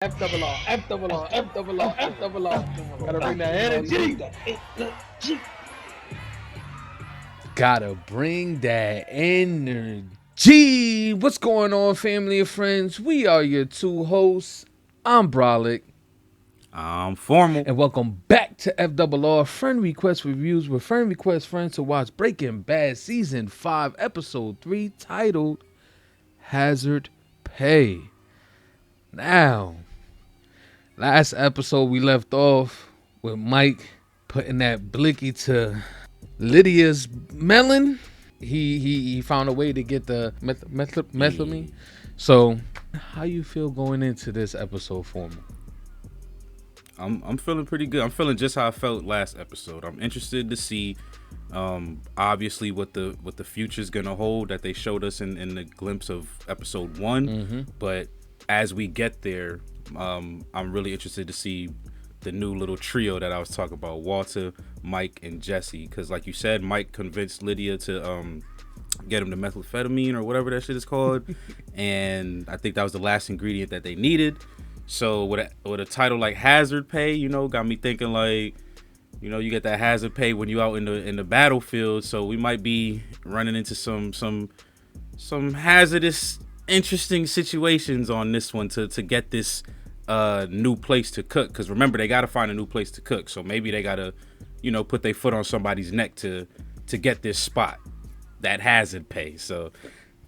F double R, F double R, F double R, F double R. Gotta bring that energy. Gotta bring that energy. What's going on, family and friends? We are your two hosts. I'm Bralik. I'm Formal. And welcome back to F double R, Friend Request Reviews, with friend request friends to watch Breaking Bad Season 5, Episode 3, titled Hazard Pay. Now, last episode we left off with Mike putting that blicky to Lydia's melon. He found a way to get the methylamine. So, how you feel going into this episode, Formal? I'm feeling pretty good. I'm feeling just how I felt last episode. I'm interested to see, obviously what the future's gonna hold that they showed us in the glimpse of episode 1. Mm-hmm. But as we get there, I'm really interested to see the new little trio that I was talking about: Walter, Mike, and Jesse. Because like you said, Mike convinced Lydia to get him the methamphetamine or whatever that shit is called, and I think that was the last ingredient that they needed. So with a title like Hazard Pay, got me thinking like, you get that hazard pay when you out in the battlefield. So we might be running into some hazardous, interesting situations on this one to get this new place to cook. Because remember, they got to find a new place to cook. So maybe they got to, put their foot on somebody's neck to get this spot, that hazard pay. So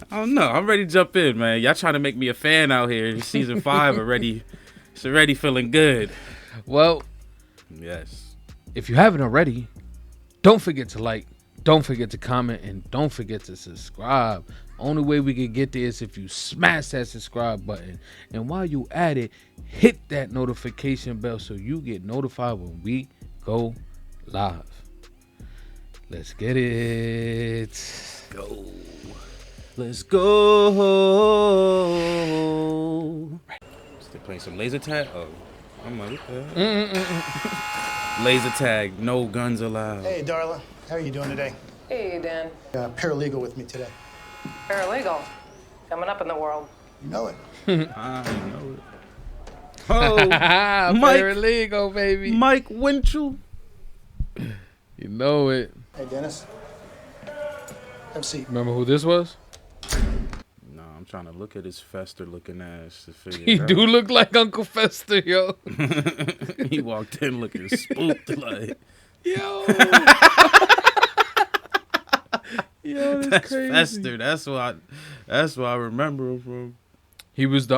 I don't know. I'm ready to jump in, man. Y'all trying to make me a fan out here. Season 5 already. It's already feeling good. Well, yes. if you haven't already, don't forget to like, don't forget to comment, and don't forget to subscribe. Only way we can get there is if you smash that subscribe button. And while you at it, hit that notification bell so you get notified when we go live. Let's get it. Go. Let's go. Still playing some laser tag? Oh, I'm like, what the hell? Laser tag, no guns allowed. Hey, Darla. How are you doing today? Hey, Dan. Paralegal with me today. Paralegal. Coming up in the world. You know it. I know it. Oh, Mike. Paralegal, baby. Mike Winchell. You know it. Hey, Dennis. Have a seat. Remember who this was? No, I'm trying to look at his Fester looking ass to figure He it out. do look like Uncle Fester, yo. He walked in looking spooked like, Yo. Yo, that's crazy. Fester. That's what I remember him from. He was the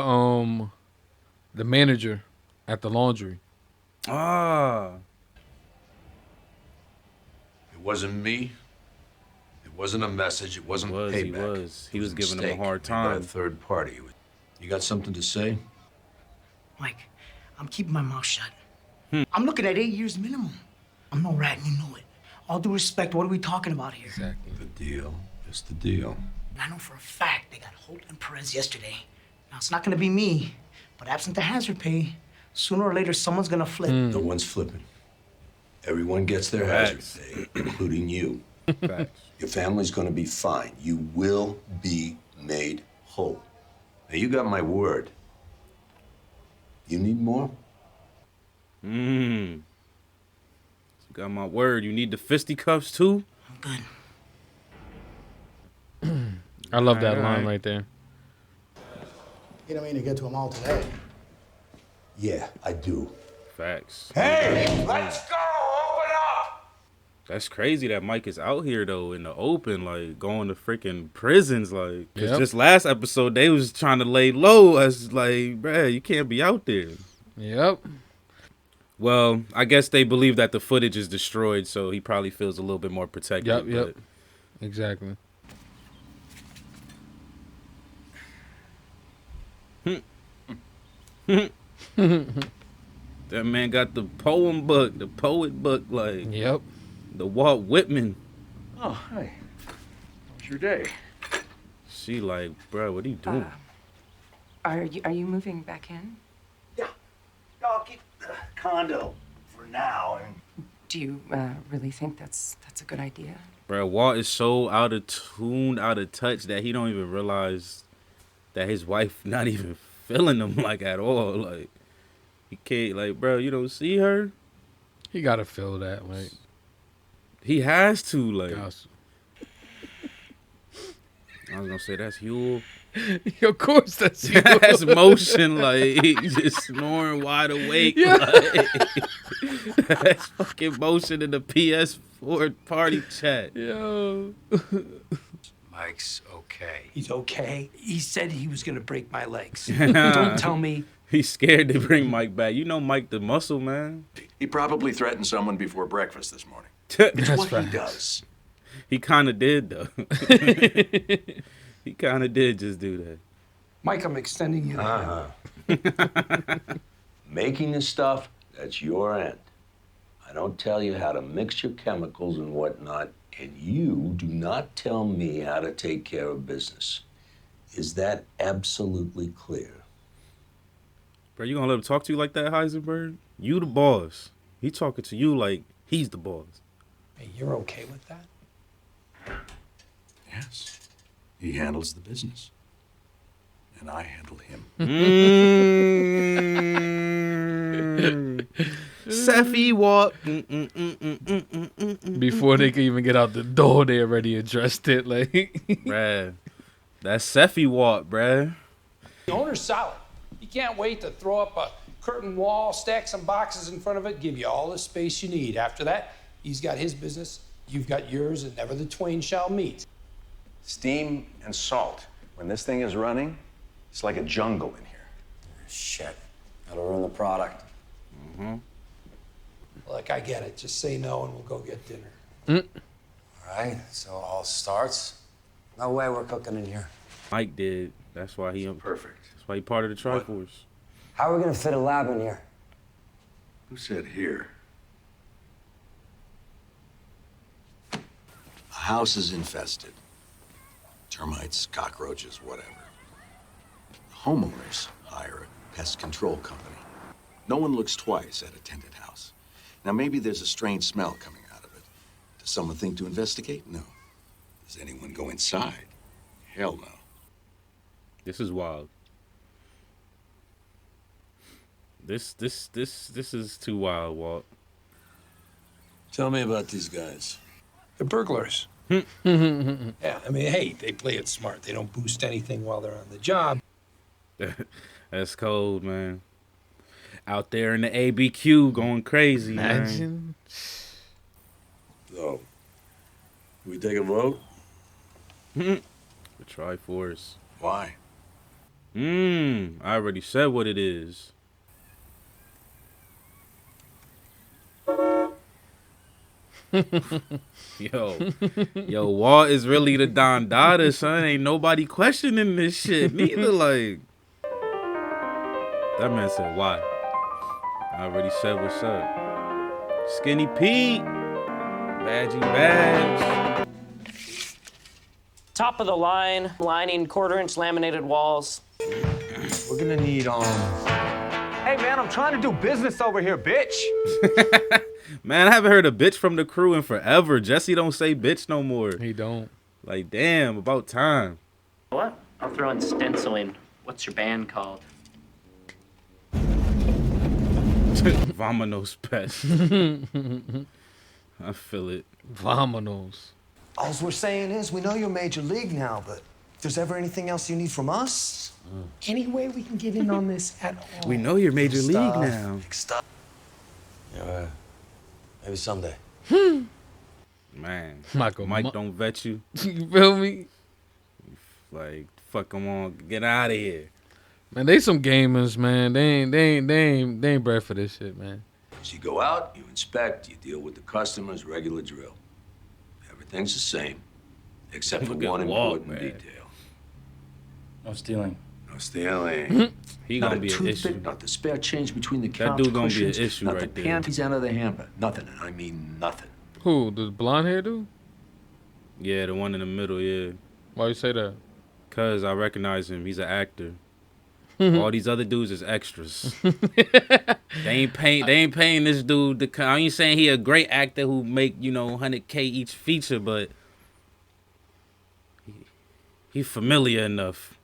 manager at the laundry. Ah. It wasn't me. It wasn't a message. It wasn't payback. He was giving him a Mistake hard made by time. a third party. You got something to say? Mike, I'm keeping my mouth shut. I'm looking at 8 years minimum. I'm no rat, and you know it. All due respect, what are we talking about here? Exactly. The deal. It's the deal. And I know for a fact they got Holt and Perez yesterday. Now, it's not gonna be me, but absent the hazard pay, sooner or later someone's gonna flip. No one's flipping. Everyone gets their hazard Facts. pay, including you. Facts. Your family's gonna be fine. You will be made whole. Now, you got my word. You need more? You got my word. You need the fisticuffs too? I'm good. I love that All line right. right there. You don't mean to get to them all today. Yeah, I do. Facts. Hey, let's go! Open up! That's crazy that Mike is out here though in the open, like going to freaking prisons, like. Cause Yep. just last episode they was trying to lay low as like, bruh, you can't be out there. Yep. Well, I guess they believe that the footage is destroyed, so he probably feels a little bit more protected. Yep. Exactly. That man got the poet book, like Yep. the Walt Whitman. Oh, hi. How was your day? She like, bruh, what are you doing? Are you moving back in? Yeah. I'll keep the condo for now. Do you really think that's a good idea? Bruh, Walt is so out of tune, out of touch that he don't even realize that his wife not even feeling him like at all. Like He can't, like, bro, you don't see her? He gotta feel that, like. He has to, like. Gosh. I was gonna say that's Huel. Of course, that's you. That's motion, like just snoring wide awake. Yeah. Like, that's fucking motion in the PS4 party chat. Yo. Mike's okay. He's okay. He said he was gonna break my legs. Don't tell me. He's scared to bring Mike back. You know Mike the muscle man. He probably threatened someone before breakfast this morning. It's What he does. He kind of did though. He kind of did just do that. Mike, I'm extending you. Making this stuff, that's your end. I don't tell you how to mix your chemicals and whatnot, and you do not tell me how to take care of business. Is that absolutely clear? Bro, you gonna let him talk to you like that, Heisenberg? You the boss. He talking to you like he's the boss. Hey, you're okay with that? Yes. He handles the business. And I handle him. Seffy walk. Before they can even get out the door, they already addressed it. Like, Bruh. That's Seffy walk, bruh. The owner's solid. He can't wait to throw up a curtain wall, stack some boxes in front of it, give you all the space you need. After that, he's got his business, you've got yours, and never the twain shall meet. Steam and salt. When this thing is running, it's like a jungle in here. Shit. That'll ruin the product. Look, I get it. Just say no and we'll go get dinner. All right, so all starts. No way we're cooking in here. Mike did. That's why he Perfect. That's why he part of the Triforce. How are we gonna fit a lab in here? Who said here? A house is infested. Termites, cockroaches, whatever. The homeowners hire a pest control company. No one looks twice at a tented house. Now, maybe there's a strange smell coming out of it. Does someone think to investigate? No. Does anyone go inside? Hell no. This is wild. This is too wild, Walt. Tell me about these guys. They're burglars. Yeah, I mean, hey, they play it smart. They don't boost anything while they're on the job. That's cold, man. Out there in the ABQ going crazy, man. imagine. So, we take a vote? The Triforce. Why? I already said what it is. Yo, Walt is really the Don Dada, son. Ain't nobody questioning this shit. Neither, like. That man said, why? I already said what's up. Skinny Pete. Badgy Badge. Top of the line, lining, quarter-inch laminated walls. We're gonna need Hey, man, I'm trying to do business over here, bitch. Man, I haven't heard a bitch from the crew in forever. Jesse don't say bitch no more. He don't. Like, damn, about time. What? I'll throw in stenciling. What's your band called? Vamonos Pest. I feel it. Vamonos. All we're saying is, we know you're major league now, but if there's ever anything else you need from us, Any way we can get in on this at all? We know you're Major League stuff, now. big stuff. Yeah, maybe someday. Man, Michael, Mike don't vet you. You feel me? Like, fuck him on. Get out of here. Man, they some gamers, man. They ain't bred for this shit, man. So you go out, you inspect, you deal with the customers, regular drill. Everything's the same, except for Look at one Walt, important man. detail. No stealing. No stealing. He Not gonna a be an toothpick, issue. not the spare change between the That couch dude gonna be an cushions, issue not right the there. panties out of the hamper. Nothing, and I mean nothing. Who? The blonde hair dude? Yeah, the one in the middle, yeah. Why you say that? Cause I recognize him. He's an actor. All these other dudes is extras. They ain't paying this dude. I ain't saying he a great actor who make 100K each feature, but he familiar enough.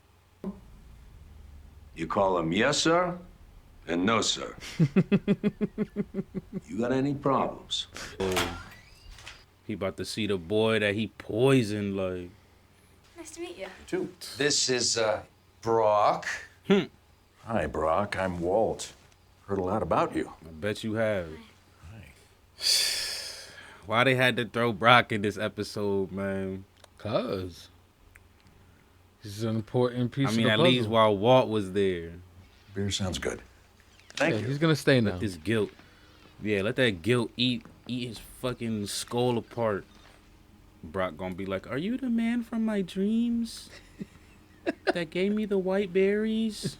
You call him yes, sir, And no, sir. You got any problems? He about to see the boy that he poisoned, like. Nice to meet you. Too. This is, Brock. Hi, Brock. I'm Walt. Heard a lot about you. I bet you have. Why they had to throw Brock in this episode, man? Cause he's an important piece. I mean, of the at puzzle. least while Walt was there. Beer sounds good. Thank you. He's gonna stay now. Let this guilt. Yeah, let that guilt eat his fucking skull apart. Brock gonna be like, "Are you the man from my dreams that gave me the white berries?"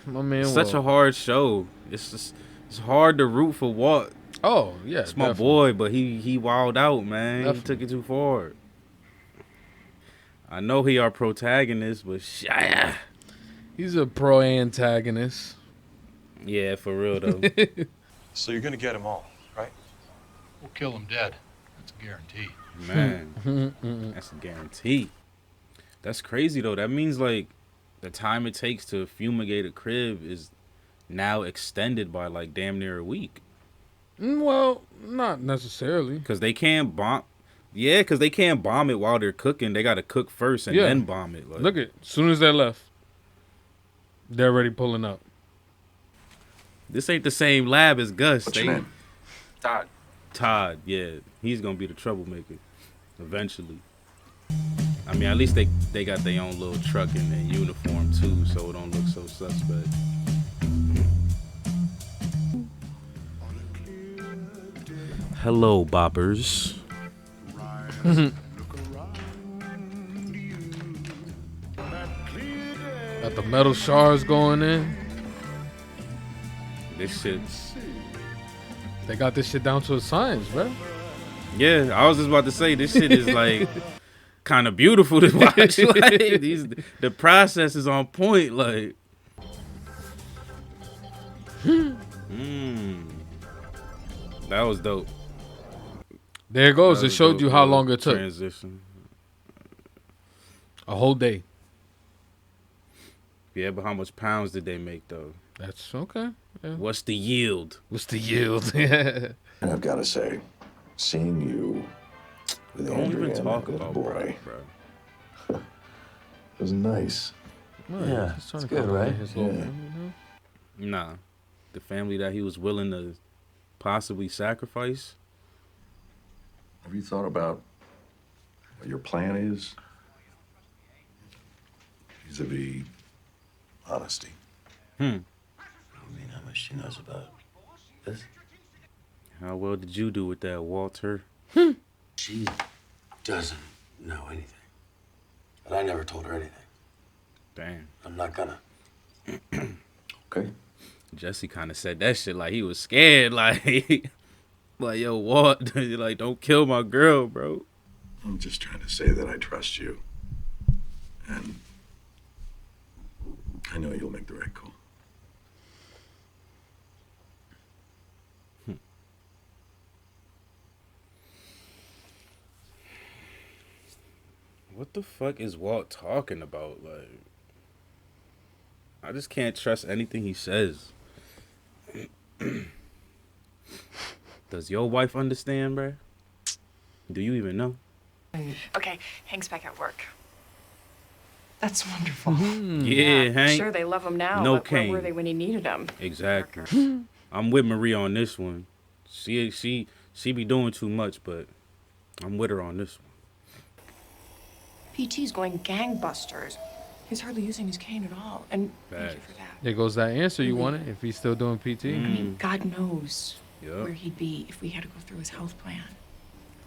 My man, It's such a hard show. It's hard to root for Walt. Oh yeah, it's my definitely. boy, but he wilded out, man. Definitely. He took it too far. I know he our protagonist, but he's a pro antagonist. Yeah, for real though. So you're gonna get them all, right? We'll kill him dead. That's a guarantee. Man, that's a guarantee. That's crazy though. That means like the time it takes to fumigate a crib is now extended by like damn near a week. Well, not necessarily. Cause they can't bomb. Yeah, cause they can't bomb it while they're cooking. They gotta cook first and then bomb it. Like, Look at, as soon as they left, they're already pulling up. this ain't the same lab as Gus. What's your name? Todd. Todd, yeah. He's gonna be the troublemaker eventually. I mean, at least they got their own little truck and uniform too, so it don't look so suspect. Hello, boppers. Got the metal shards going in. This shit's... They got this shit down to a science, bro. Yeah, I was just about to say, this shit is like kind of beautiful to watch. Like, the process is on point. Like, that was dope. There it goes. It showed you how long it took. Transition. A whole day. Yeah, but how much pounds did they make though? That's okay. Yeah. What's the yield? What's the yield? And I've got to say, seeing you with Don't Andrea even and talk that about boy bro. was nice. Yeah, it's good, right? Yeah. Nah, the family that he was willing to possibly sacrifice. Have you thought about what your plan is? Vis-a-vis honesty. I mean, how much she knows about this? How well did you do with that, Walter? She doesn't know anything. But I never told her anything. Damn. I'm not gonna. Okay. Jesse kind of said that shit like he was scared. Like, like yo, Walt, like don't kill my girl, bro. I'm just trying to say that I trust you. And I know you'll make the right call. What the fuck is Walt talking about? Like, I just can't trust anything he says. Does your wife understand, bruh? Do you even know? Okay, Hank's back at work. That's wonderful. Yeah, Hank. Sure, they love him now, No but where Kane. were they when he needed them? Exactly. I'm with Marie on this one. She be doing too much, but I'm with her on this one. PT's going gangbusters. He's hardly using his cane at all, and thank you for that. There goes that answer you wanted. If he's still doing PT. I mean, God knows Yep. where he'd be if we had to go through his health plan.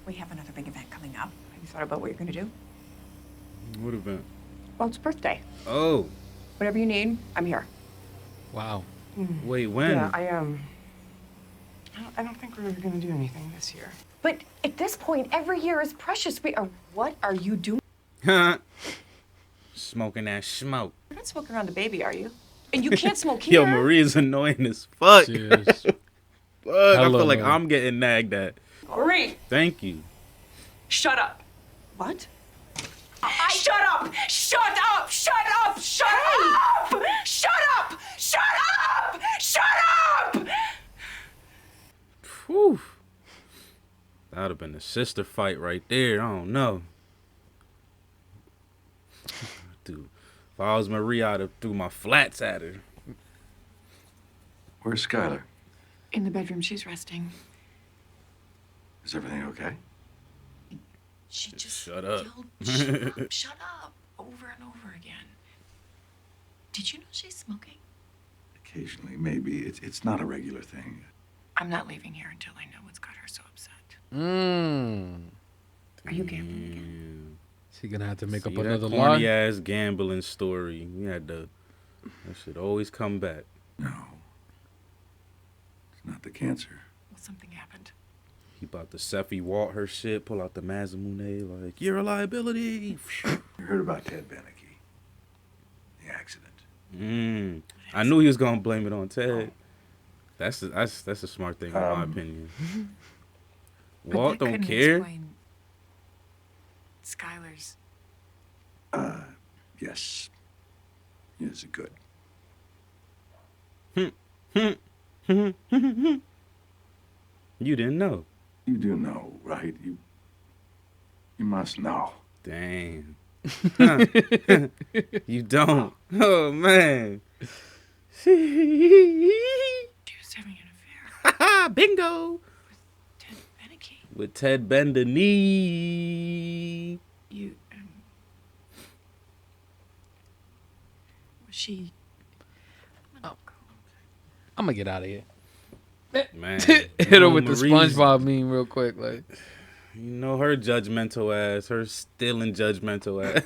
We have another big event coming up. Have you thought about what you're going to do? What event? Well, it's birthday. Oh, Whatever you need, I'm here. Wow. wait, when? Yeah, I don't think we're gonna do anything this year. But at this point, every year is precious. What are you doing? Smoking that smoke. You're not smoking around the baby, are you? And you can't smoke here. Yo, Marie is annoying as fuck. Cheers. Fuck, I Hello, feel like man. I'm getting nagged at. Marie. Thank you. Shut up. What? Shut up! Shut up! Shut up! Shut up! Shut up! Shut up! Shut up! Whew. That would have been a sister fight right there. I don't know. Dude, if I was Maria, I'd have threw my flats at her. Where's Skylar? In the bedroom, she's resting. Is everything okay? She just shut up. yelled, shut up, over and over again. Did you know she's smoking? Occasionally, maybe. It's not a regular thing. I'm not leaving here until I know what's got her so upset. Are you gambling again? She gonna have to make up See, another that corny lie. ass gambling story. We had to. That should always come back. No. It's not the cancer. Well, something happened. He about to Seffi Walt her shit, pull out the Mazamune, like, you're a liability. You heard about Ted Beneke. The accident. I knew he was gonna blame it on Ted. That's a smart thing in my opinion. Walt don't care. Skylar's. Yes. Yes, it could. You didn't know. You do know, right? You must know. Dang. You don't. Oh, man. She was having an affair. Bingo. Ted Beneke. With Ted Bender knee. You, was she... I'm gonna get out of here. Man. Hit her with the SpongeBob meme real quick, like. You know her judgmental ass, her still in judgmental ass.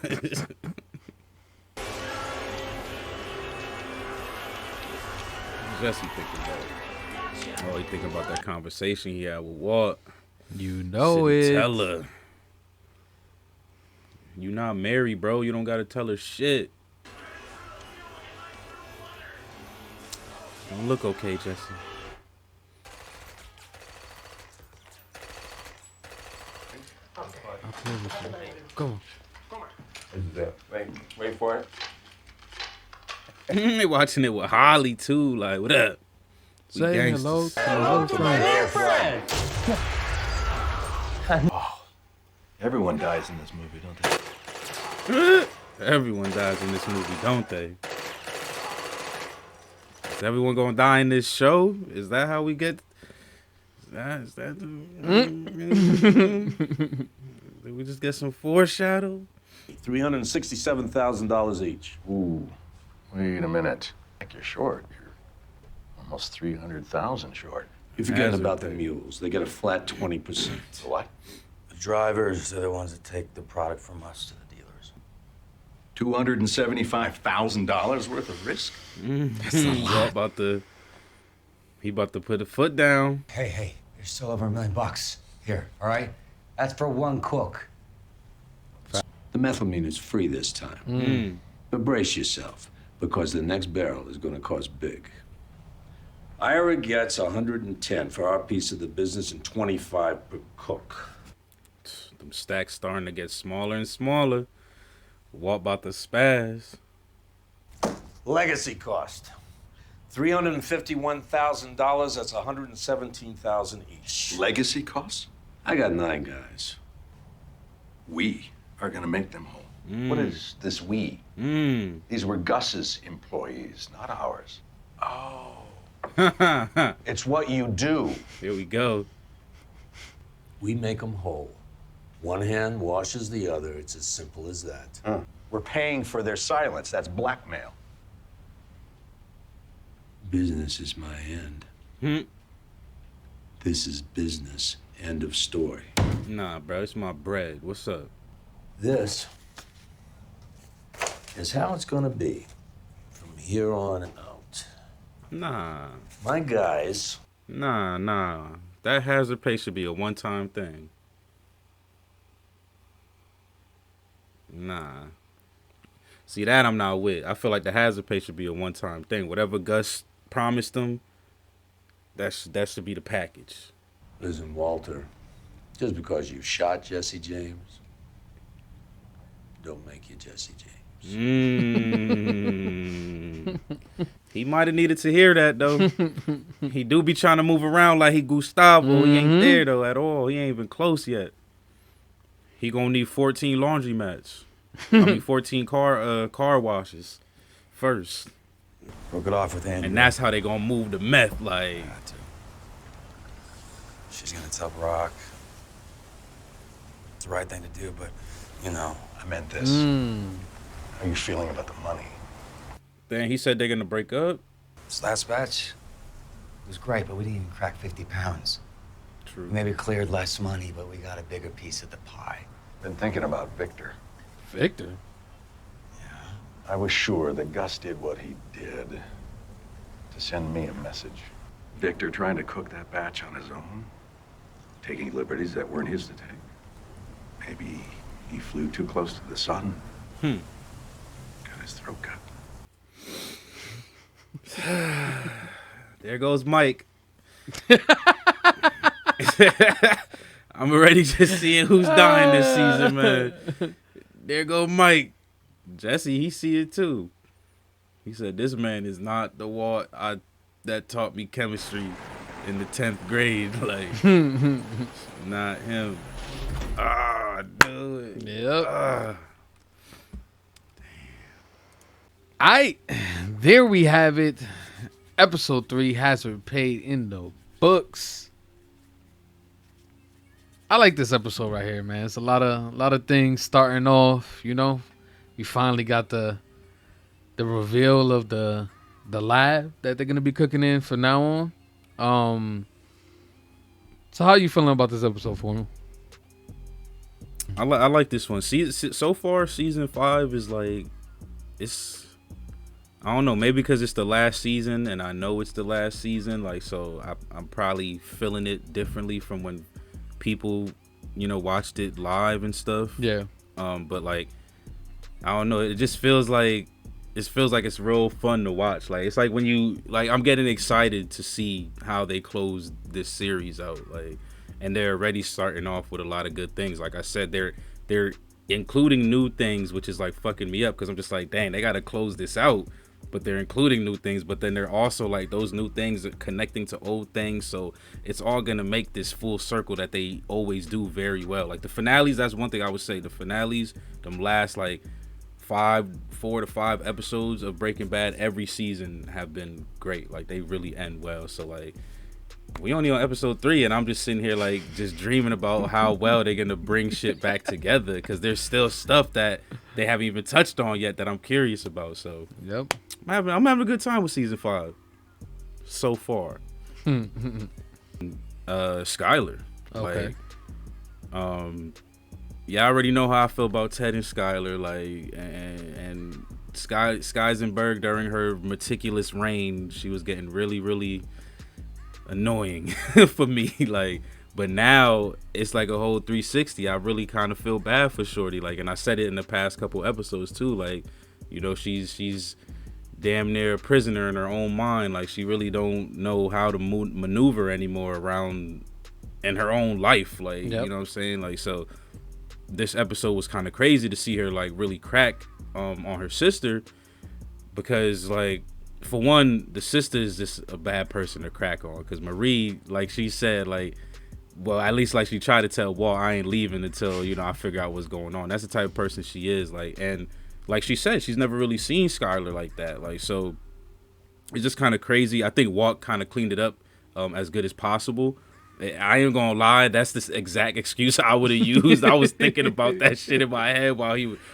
Jesse thinking about it. Oh, he thinking about that conversation he had with Walt. You know Shouldn't it. Tell her. You not married, bro. You don't gotta tell her shit. Don't look okay, Jesse. I'll play with you. Come on. Wait for it. They watching it with Holly too. Like, what up? We Say gangsters. hello to my little friend. Oh, everyone dies in this movie, don't they? Everyone dies in this movie, don't they? Is everyone gonna die in this show? Is that how we get? Is that Did we just get some foreshadow? $367,000 each. Ooh, wait a minute. I think you're short. You're almost 300,000 short. You're forgetting about the mules. They get a flat 20%. What? The drivers are the ones that take the product from us to the dealers. $275,000 worth of risk? That's a lot. He about to put a foot down. Hey, you're still over $1 million. Here, all right? That's for one cook. The methylamine is free this time. But brace yourself, because the next barrel is going to cost big. Ira gets 110 for our piece of the business and 25 per cook. Them stacks starting to get smaller and smaller. Walt about to spaz. Legacy cost. $351,000. That's $117,000 each. Legacy costs? I got 9 guys. We are gonna make them whole. What is this we? These were Gus's employees, not ours. Oh. It's what you do. Here we go. We make them whole. One hand washes the other. It's as simple as that. We're paying for their silence. That's blackmail. Business is my end. This is business. End of story. Nah, bro, it's my bread. What's up? This is how it's gonna be from here on out. Nah. My guys. Nah. That hazard pay should be a one-time thing. Nah. See, that I'm not with. I feel like the hazard pay should be a one-time thing. Whatever Gus promised them, that should be the package. Listen, Walter, Just because you shot Jesse James, don't make you Jesse James. He might have needed to hear that though. He do be trying to move around like he Gustavo. He ain't there though at all. He ain't even close yet. He gonna need 14 laundry mats. 14 car washes first. Broke it off with Andy. And that's how they gonna move the meth. Like, she's gonna tell Brock. It's the right thing to do, but you know, I meant this. How are you feeling about the money? then he said they're gonna break up. This last batch was great, but we didn't even crack 50 pounds. True. We maybe cleared less money, but we got a bigger piece of the pie. Been thinking about Victor. Victor? I was sure that Gus did what he did to send me a message. Victor trying to cook that batch on his own, taking liberties that weren't his to take. Maybe he flew too close to the sun. Got his throat cut. There goes Mike. I'm already just seeing who's dying this season, man. There go Mike. Jesse, he see it too. He said, this man is not the Walt that taught me chemistry in the 10th grade. Like, not him. Ah, dude. Yep. There we have it. Episode 3 has been paid in the books. I like this episode right here, man. It's a lot of things starting off, you know. We finally got the reveal of the lab that they're gonna be cooking in from now on. So how you feeling about this episode, for me? I like this one. So far, season 5 is like, it's, I don't know, maybe because it's the last season and I know it's the last season, like, so I'm probably feeling it differently from when people, you know, watched it live and stuff. Yeah. But like, I don't know, it just feels like it's real fun to watch. Like, it's like when you, like, I'm getting excited to see how they close this series out. Like, and they're already starting off with a lot of good things. Like I said, they're including new things, which is like fucking me up, because I'm just like, dang, they gotta close this out. But they're including new things, but then they're also like, those new things are connecting to old things, so it's all gonna make this full circle that they always do very well. Like the finales, that's one thing I would say. The finales, them last like 4 to 5 episodes of Breaking Bad every season have been great. Like they really end well. So like, we only on episode 3 and I'm just sitting here like just dreaming about how well they're gonna bring shit back together, because there's still stuff that they haven't even touched on yet that I'm curious about. So yep, I'm having a good time with season 5 so far. Skyler, okay. Like, yeah, I already know how I feel about Ted and Skyler, like, and Skeisenberg during her meticulous reign, she was getting really, really annoying for me. Like, but now it's like a whole 360. I really kind of feel bad for Shorty. Like, and I said it in the past couple episodes too. Like, you know, she's damn near a prisoner in her own mind. Like, she really don't know how to maneuver anymore around in her own life. Like, yep. You know what I'm saying? Like, so this episode was kind of crazy to see her like really crack on her sister, because like, for one, the sister is just a bad person to crack on, because Marie, like she said, like, well, at least like she tried to tell Walt, I ain't leaving until, you know, I figure out what's going on. That's the type of person she is. Like, and like she said, she's never really seen Skyler like that. Like, so it's just kind of crazy. I think Walt kind of cleaned it up as good as possible. I ain't gonna lie, that's the exact excuse I would have used. I was thinking about that shit in my head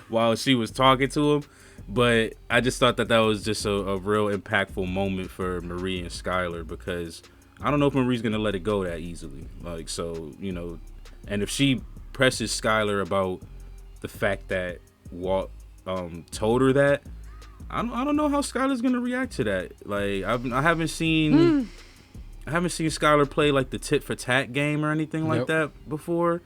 while she was talking to him. But I just thought that was just a real impactful moment for Marie and Skyler, because I don't know if Marie's going to let it go that easily. Like, so, you know, and if she presses Skyler about the fact that Walt told her that, I don't know how Skyler's going to react to that. Like, I haven't seen Skyler play like the tit for tat game or anything like that before,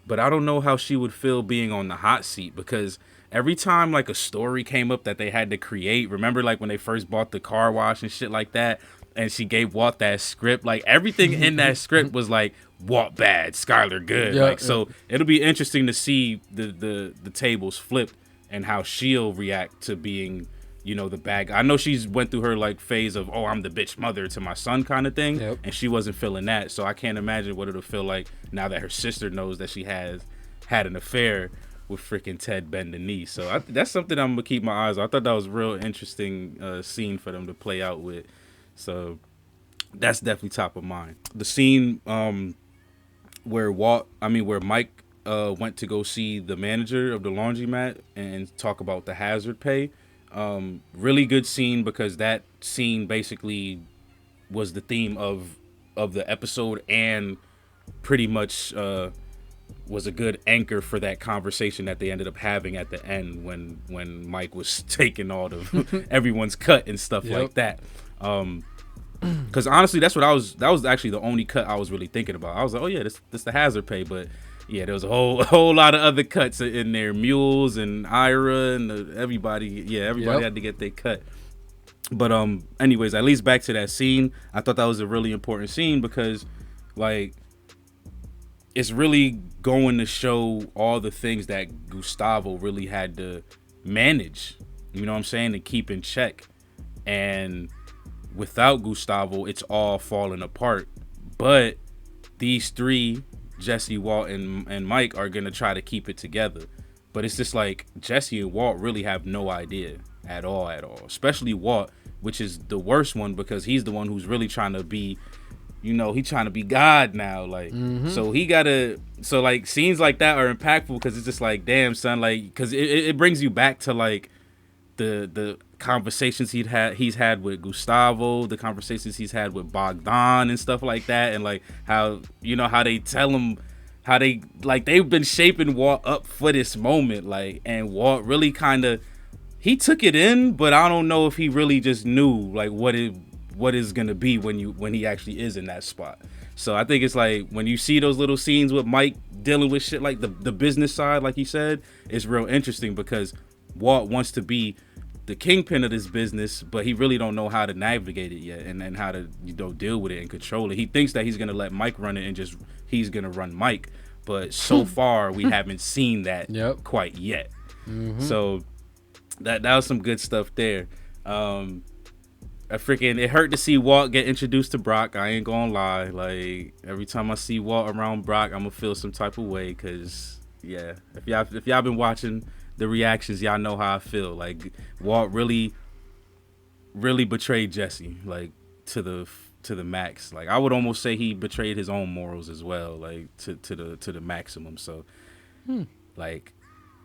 but I don't know how she would feel being on the hot seat, because every time like a story came up that they had to create, remember like when they first bought the car wash and shit like that, and she gave Walt that script. Like everything in that script was like Walt bad, Skylar good. Yeah, like so, it'll be interesting to see the tables flipped and how she'll react to being, you know, the bad guy. I know she's went through her like phase of, oh, I'm the bitch mother to my son kind of thing, and she wasn't feeling that. So I can't imagine what it'll feel like now that her sister knows that she had an affair with freaking Ted Ben-Denis. So that's something I'm gonna keep my eyes on. I thought that was a real interesting scene for them to play out with. So that's definitely top of mind. The scene where Mike went to go see the manager of the laundromat and talk about the hazard pay. Really good scene, because that scene basically was the theme of the episode, and pretty much was a good anchor for that conversation that they ended up having at the end when Mike was taking all the everyone's cut and stuff like that. Because honestly, that was actually the only cut I was really thinking about. I was like, oh yeah, this the hazard pay, but yeah, there was a whole lot of other cuts in there. Mules and Ira and everybody had to get their cut. But anyways, at least back to that scene, I thought that was a really important scene, because like it's really going to show all the things that Gustavo really had to manage, you know what I'm saying, to keep in check. And without Gustavo, it's all falling apart. But these three, Jesse, Walt, and Mike, are gonna try to keep it together. But it's just like Jesse and Walt really have no idea at all. Especially Walt, which is the worst one, because he's the one who's really trying to be, you know, he's trying to be God now. Like, so he gotta. So like scenes like that are impactful, because it's just like, damn son, like, because it brings you back to like the conversations he's had with Gustavo, the conversations he's had with Bogdan and stuff like that, and like how, you know, how they tell him how they like they've been shaping Walt up for this moment, like, and Walt really kind of he took it in, but I don't know if he really just knew like what is gonna be when he actually is in that spot. So I think it's like when you see those little scenes with Mike dealing with shit like the business side, like he said, it's real interesting, because Walt wants to be the kingpin of this business, but he really don't know how to navigate it yet, and how to, you know, deal with it and control it. He thinks that he's gonna let Mike run it and just he's gonna run Mike, but so far we haven't seen that quite yet. So that was some good stuff there. It hurt to see Walt get introduced to Brock. I ain't gonna lie. Like every time I see Walt around Brock, I'm gonna feel some type of way, cause yeah, if y'all been watching the reactions, y'all know how I feel. Like Walt really betrayed Jesse, like to the max. Like I would almost say he betrayed his own morals as well, like to the maximum. So like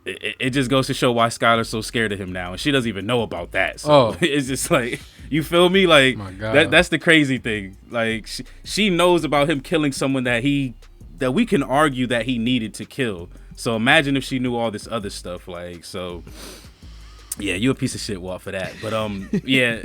it just goes to show why Skylar's so scared of him now, and she doesn't even know about that. So it's just like, you feel me? Like that's the crazy thing. Like she knows about him killing someone that we can argue that he needed to kill. So imagine if she knew all this other stuff. Like, so yeah, you a piece of shit, Walt, for that. But yeah,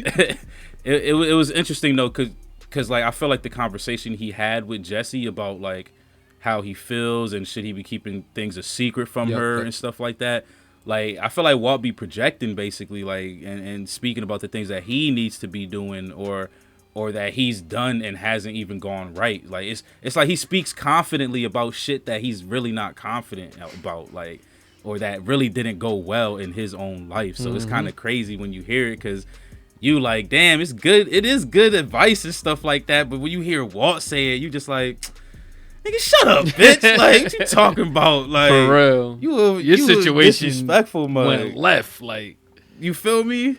it was interesting though, cause like I feel like the conversation he had with Jesse about like how he feels and should he be keeping things a secret from her and stuff like that. Like I feel like Walt be projecting basically, like and speaking about the things that he needs to be doing or that he's done and hasn't even gone right. Like it's like he speaks confidently about shit that he's really not confident about, like, or that really didn't go well in his own life. So it's kind of crazy when you hear it, because you like, damn, it's good. It is good advice and stuff like that. But when you hear Walt say it, you just like, nigga, shut up, bitch. Like, what you talking about? Like, for real, your situation disrespectful, went left. Like, you feel me?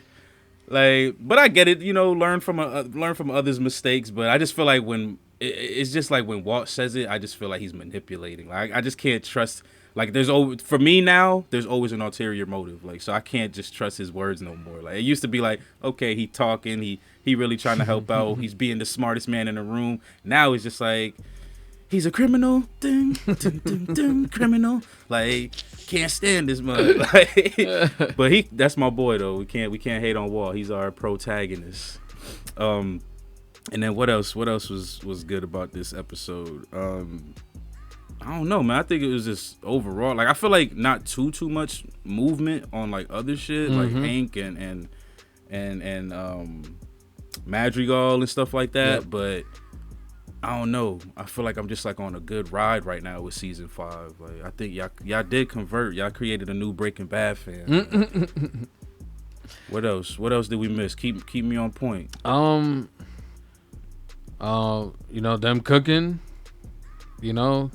Like, but I get it, you know, learn from others' mistakes. But I just feel like when it's just like when Walt says it, I just feel like he's manipulating. Like, I just can't trust. Like, for me now, there's always an ulterior motive. Like, so I can't just trust his words no more. Like, it used to be like, okay, he talking, he really trying to help out, he's being the smartest man in the room. Now it's just like, he's a criminal, criminal. Like, can't stand this mug. Like, but that's my boy though. We can't hate on Walt. He's our protagonist. And then what else was good about this episode? I don't know, man. I think it was just overall, like, I feel like not too much movement on like other shit, like Hank and Madrigal and stuff like that. Yep. But I don't know. I feel like I'm just like on a good ride right now with season 5. Like I think y'all did convert. Y'all created a new Breaking Bad fan. What else? What else did we miss? Keep me on point. You know, them cooking. You know,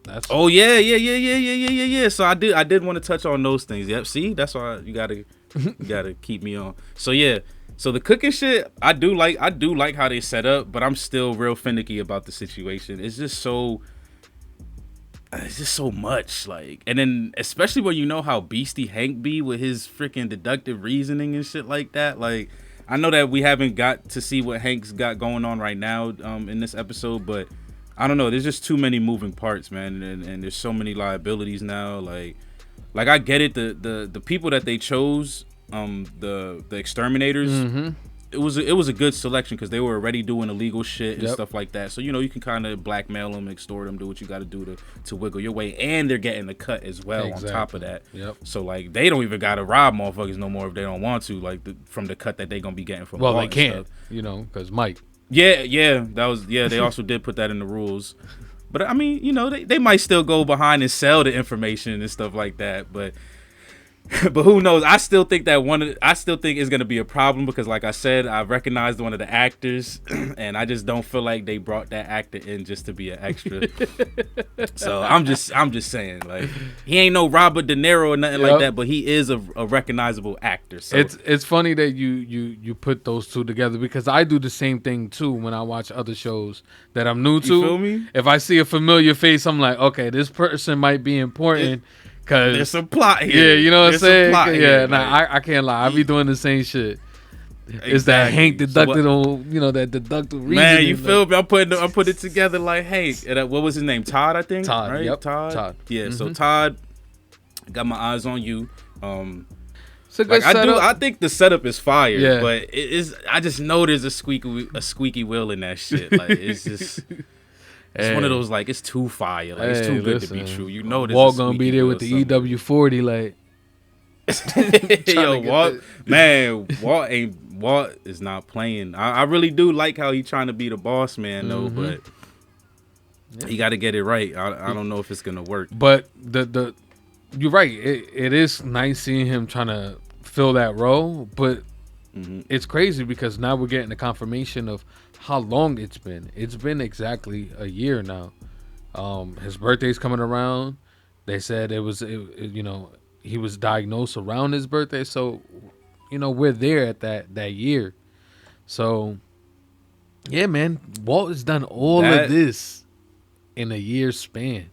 that's. Oh yeah. So I did want to touch on those things. Yep. See, that's why you gotta keep me on. So yeah. So the cooking shit, I do like how they set up, but I'm still real finicky about the situation. It's just so much, like, and then especially when you know how beastie Hank be with his freaking deductive reasoning and shit like that. Like, I know that we haven't got to see what Hank's got going on right now in this episode, but I don't know. There's just too many moving parts, man, and there's so many liabilities now. Like I get it. The people that they chose, the exterminators. It was a good selection because they were already doing illegal shit and stuff like that. So, you know, you can kind of blackmail them, extort them, do what you got to do to wiggle your way. And they're getting the cut as well on top of that. Yep. So, like, they don't even got to rob motherfuckers no more if they don't want to, like, from the cut that they going to be getting from Well, Walt they and can't, stuff. you know, because Mike. Yeah, they also did put that in the rules. But, I mean, you know, they might still go behind and sell the information and stuff like that. But who knows? I still think it's gonna be a problem because, like I said, I recognized one of the actors, and I just don't feel like they brought that actor in just to be an extra. So I'm just saying, like, he ain't no Robert De Niro or nothing like that, but he is a recognizable actor. So It's funny that you put those two together because I do the same thing too when I watch other shows that I'm new to. You feel me? If I see a familiar face, I'm like, okay, this person might be important. Cause there's some plot here. Yeah, you know what I'm saying? Yeah, Here, I can't lie. I be doing the same shit. It's that Hank deducted on, you know, that deductive reasoning. Man, you feel me? I put it together like Hank. What was his name? Todd, I think. Todd, right? yep. Todd. Yeah. So Todd, got my eyes on you. It's a good setup. I think the setup is fire. Yeah. But it is. I just know there's a squeaky wheel in that shit. Like it's just. It's one of those, like, it's too fire. Like, it's too good to be true. You know this. Walt gonna be there with the EW40, like. Yo, Walt is not playing. I really do like how he trying to be the boss man though, but he got to get it right. I don't know if it's gonna work. But the you're right. It is nice seeing him trying to fill that role, but it's crazy because now we're getting the confirmation of how long it's been. It's been exactly a year now. His birthday's coming around. They said you know, he was diagnosed around his birthday. So, you know, we're there at that year. So, yeah, man, Walt has done all of this in a year's span,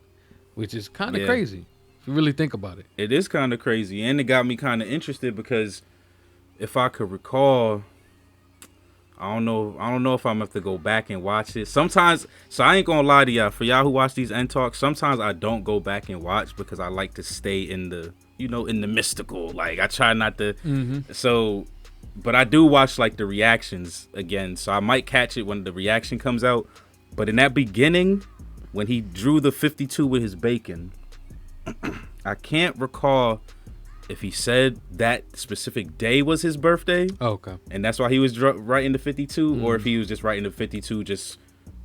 which is kind of crazy if you really think about it. It is kind of crazy, and it got me kind of interested because if I could recall, I don't know if I'm gonna have to go back and watch it. Sometimes, so I ain't gonna lie to y'all. For y'all who watch these end talks, sometimes I don't go back and watch because I like to stay in the, you know, in the mystical. Like I try not to. So, but I do watch like the reactions again. So I might catch it when the reaction comes out. But in that beginning, when he drew the 52 with his bacon, I can't recall if he said that specific day was his birthday. Okay. And that's why he was writing the 52, or if he was just writing the 52, just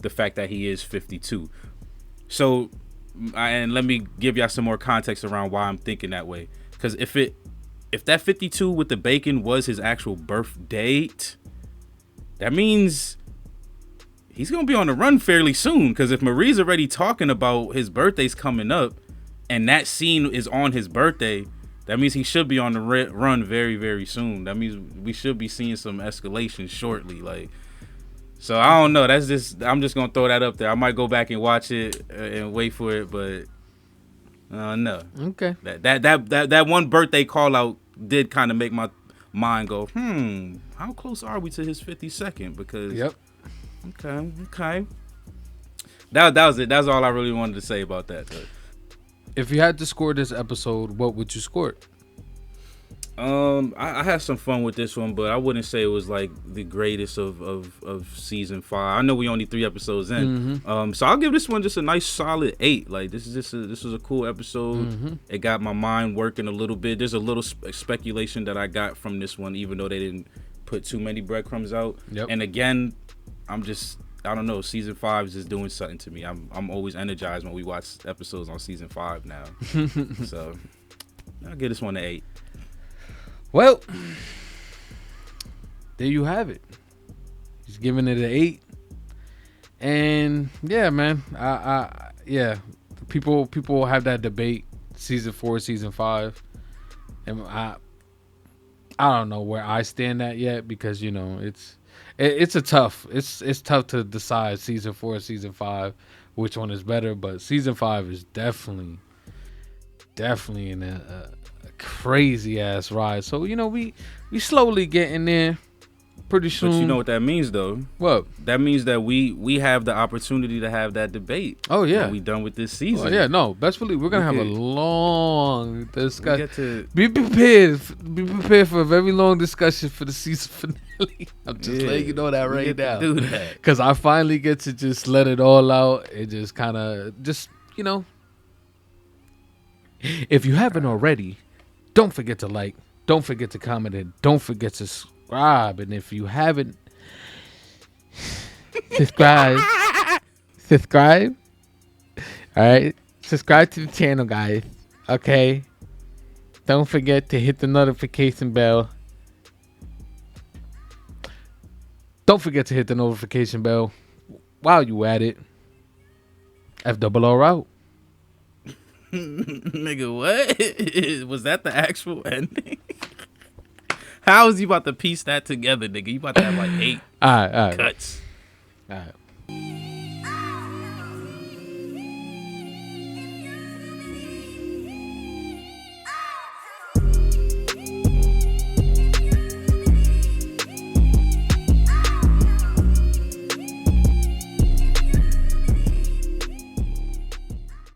the fact that he is 52. So, and let me give y'all some more context around why I'm thinking that way. Because if that 52 with the bacon was his actual birth date, that means he's going to be on the run fairly soon. Because if Marie's already talking about his birthday's coming up, and that scene is on his birthday, that means he should be on the run very, very soon. That means we should be seeing some escalation shortly. Like, so I don't know. I'm just gonna throw that up there. I might go back and watch it and wait for it, but no. Okay. That one birthday call out did kind of make my mind go, how close are we to his 52nd? Because okay. That was it. That's all I really wanted to say about that. Though. If you had to score this episode, what would you score it? I had some fun with this one, but I wouldn't say it was like the greatest of season 5. I know we only 3 episodes in, so I'll give this one just a nice solid 8. Like this was a cool episode. It got my mind working a little bit. There's a little speculation that I got from this one, even though they didn't put too many breadcrumbs out. Yep. And again, I don't know. Season 5 is just doing something to me. I'm always energized when we watch episodes on season 5 now. So I'll give this one an 8. Well, there you have it. He's giving it an 8. And yeah, man, yeah, people have that debate, season 4, season 5, and I don't know where I stand at yet, because it's tough to decide season 4, season 5, which one is better. But season 5 is definitely in a crazy ass ride. So we slowly getting there. Pretty soon. But you know what that means, though? What? That means that we have the opportunity to have that debate. Oh yeah, when we done with this season. Oh yeah, no, best believe we're gonna have a long discussion. Be prepared for a very long discussion for the season finale. I'm just letting you know that right now. Do that because I finally get to just let it all out and just kind of If you haven't already, don't forget to like, don't forget to comment, and don't forget to subscribe. And if you haven't subscribe. All right, subscribe to the channel, guys. Okay, don't forget to hit the notification bell. Don't forget to hit the notification bell while you at it. FOO out. Nigga, what? Was that the actual ending? How is you about to piece that together, nigga? You about to have like 8 all right. cuts. All right.